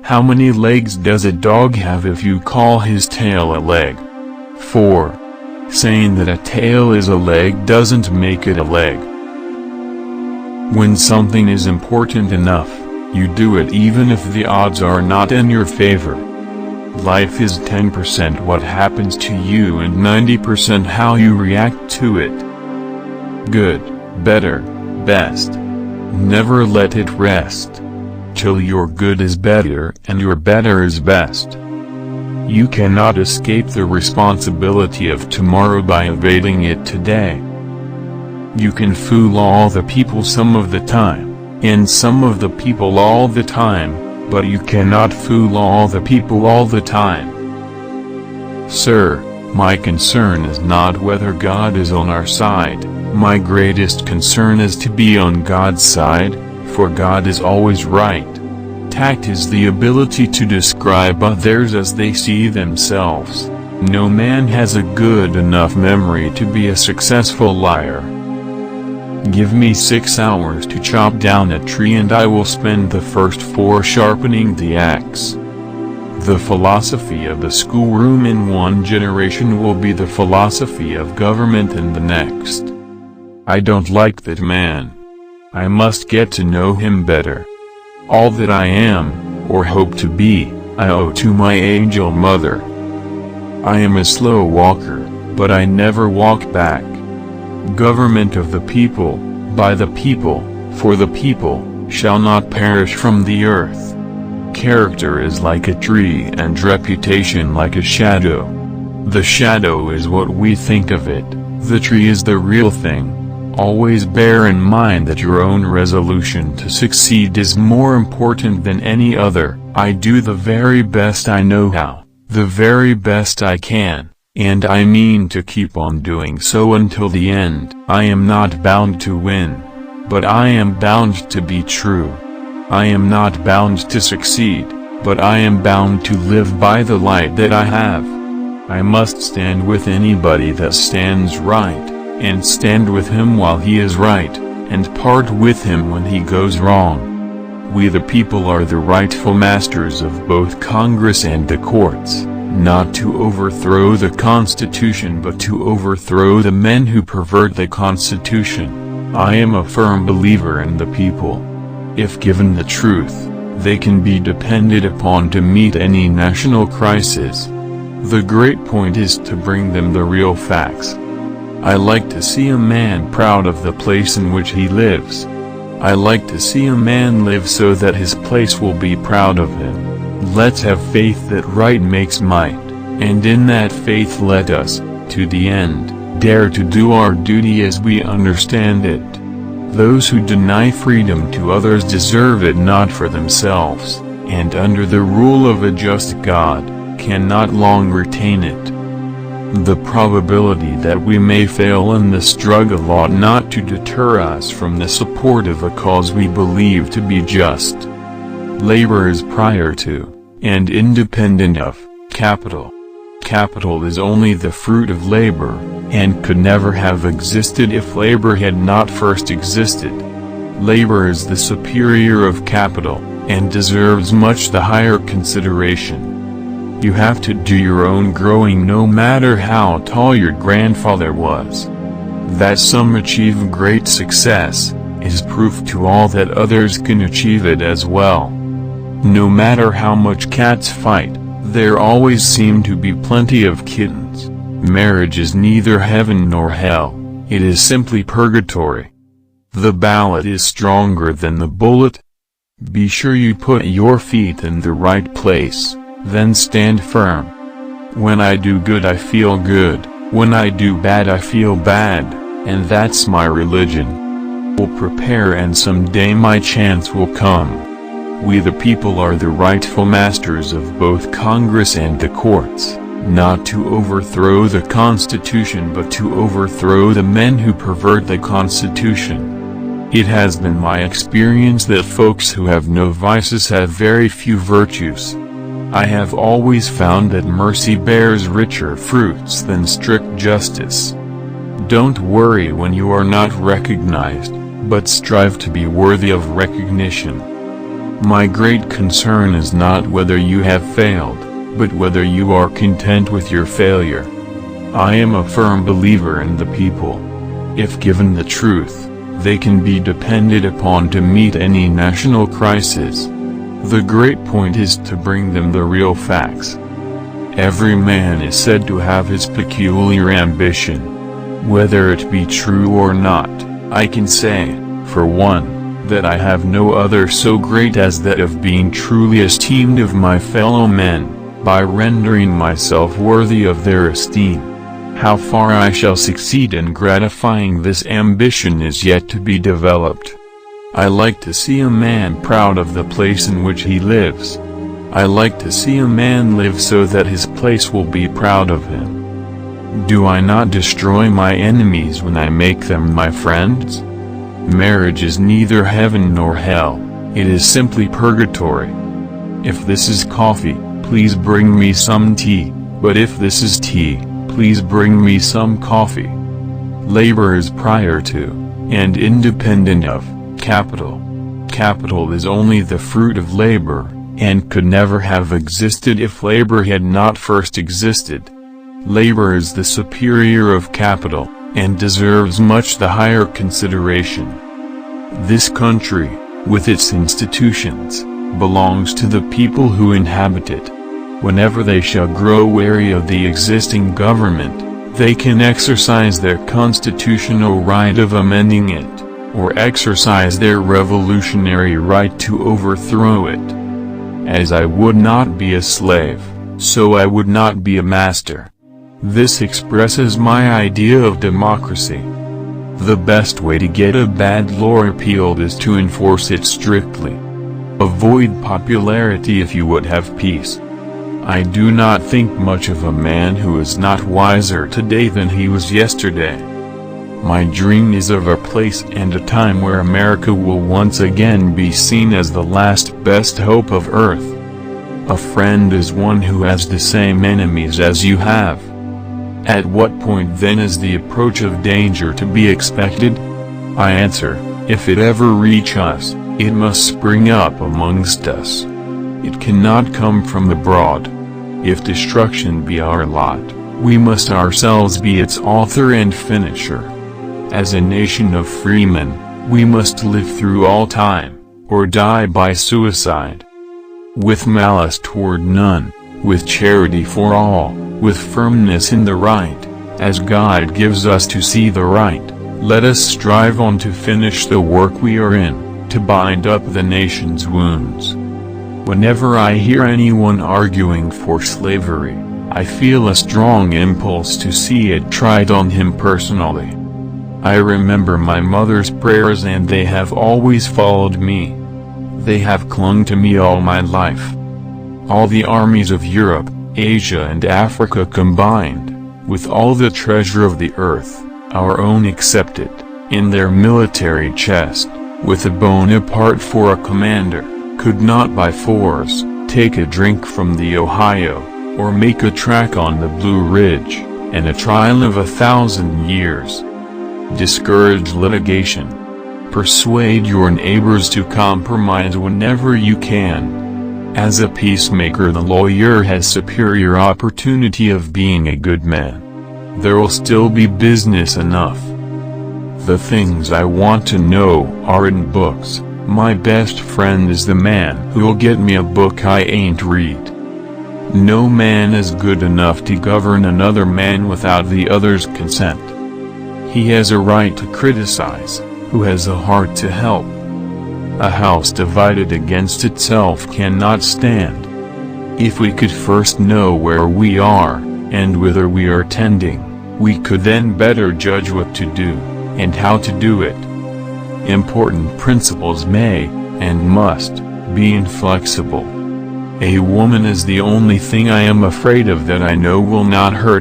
How many legs does a dog have if you call his tail a leg? 4. Saying that a tail is a leg doesn't make it a leg. When something is important enough, you do it even if the odds are not in your favor. Life is 10% what happens to you and 90% how you react to it. Good, better, best. Never let it rest till your good is better and your better is best. You cannot escape the responsibility of tomorrow by evading it today. You can fool all the people some of the time, and some of the people all the time, but you cannot fool all the people all the time. Sir, my concern is not whether God is on our side, my greatest concern is to be on God's side, for God is always right. Tact is the ability to describe others as they see themselves. No man has a good enough memory to be a successful liar. Give me 6 hours to chop down a tree and I will spend the first 4 sharpening the axe. The philosophy of the schoolroom in one generation will be the philosophy of government in the next. I don't like that man. I must get to know him better. All that I am, or hope to be, I owe to my angel mother. I am a slow walker, but I never walk back. Government of the people, by the people, for the people, shall not perish from the earth. Character is like a tree and reputation like a shadow. The shadow is what we think of it, the tree is the real thing. Always bear in mind that your own resolution to succeed is more important than any other. I do the very best I know how, the very best I can, and I mean to keep on doing so until the end. I am not bound to win, but I am bound to be true. I am not bound to succeed, but I am bound to live by the light that I have. I must stand with anybody that stands right, and stand with him while he is right, and part with him when he goes wrong. We the people are the rightful masters of both Congress and the courts, not to overthrow the Constitution but to overthrow the men who pervert the Constitution. I am a firm believer in the people. If given the truth, they can be depended upon to meet any national crisis. The great point is to bring them the real facts. I like to see a man proud of the place in which he lives. I like to see a man live so that his place will be proud of him. Let's have faith that right makes might, and in that faith let us, to the end, dare to do our duty as we understand it. Those who deny freedom to others deserve it not for themselves, and under the rule of a just God, cannot long retain it. The probability that we may fail in the struggle ought not to deter us from the support of a cause we believe to be just. Labor is prior to, and independent of, capital. Capital is only the fruit of labor, and could never have existed if labor had not first existed. Labor is the superior of capital, and deserves much the higher consideration. You have to do your own growing no matter how tall your grandfather was. That some achieve great success, is proof to all that others can achieve it as well. No matter how much cats fight, there always seem to be plenty of kittens. Marriage is neither heaven nor hell, it is simply purgatory. The ballot is stronger than the bullet. Be sure you put your feet in the right place. Then stand firm. When I do good I feel good, when I do bad I feel bad, and that's my religion. Will prepare and someday my chance will come. We the people are the rightful masters of both Congress and the courts, not to overthrow the Constitution but to overthrow the men who pervert the Constitution. It has been my experience that folks who have no vices have very few virtues. I have always found that mercy bears richer fruits than strict justice. Don't worry when you are not recognized, but strive to be worthy of recognition. My great concern is not whether you have failed, but whether you are content with your failure. I am a firm believer in the people. If given the truth, they can be depended upon to meet any national crisis. The great point is to bring them the real facts. Every man is said to have his peculiar ambition. Whether it be true or not, I can say, for one, that I have no other so great as that of being truly esteemed of my fellow men, by rendering myself worthy of their esteem. How far I shall succeed in gratifying this ambition is yet to be developed. I like to see a man proud of the place in which he lives. I like to see a man live so that his place will be proud of him. Do I not destroy my enemies when I make them my friends? Marriage is neither heaven nor hell, it is simply purgatory. If this is coffee, please bring me some tea, but if this is tea, please bring me some coffee. Labor is prior to, and independent of, capital. Capital is only the fruit of labor, and could never have existed if labor had not first existed. Labor is the superior of capital, and deserves much the higher consideration. This country, with its institutions, belongs to the people who inhabit it. Whenever they shall grow weary of the existing government, they can exercise their constitutional right of amending it, or exercise their revolutionary right to overthrow it. As I would not be a slave, so I would not be a master. This expresses my idea of democracy. The best way to get a bad law repealed is to enforce it strictly. Avoid popularity if you would have peace. I do not think much of a man who is not wiser today than he was yesterday. My dream is of a place and a time where America will once again be seen as the last best hope of earth. A friend is one who has the same enemies as you have. At what point then is the approach of danger to be expected? I answer, if it ever reach us, it must spring up amongst us. It cannot come from abroad. If destruction be our lot, we must ourselves be its author and finisher. As a nation of freemen, we must live through all time, or die by suicide. With malice toward none, with charity for all, with firmness in the right, as God gives us to see the right, let us strive on to finish the work we are in, to bind up the nation's wounds. Whenever I hear anyone arguing for slavery, I feel a strong impulse to see it tried on him personally. I remember my mother's prayers and they have always followed me. They have clung to me all my life. All the armies of Europe, Asia and Africa combined, with all the treasure of the earth, our own excepted, in their military chest, with a Bonaparte for a commander, could not by force take a drink from the Ohio, or make a track on the Blue Ridge, in a trial of 1,000 years. Discourage litigation. Persuade your neighbors to compromise whenever you can. As a peacemaker, the lawyer has superior opportunity of being a good man. There will still be business enough. The things I want to know are in books. My best friend is the man who'll get me a book I ain't read. No man is good enough to govern another man without the other's consent. He has a right to criticize, who has a heart to help. A house divided against itself cannot stand. If we could first know where we are, and whither we are tending, we could then better judge what to do, and how to do it. Important principles may, and must, be inflexible. A woman is the only thing I am afraid of that I know will not hurt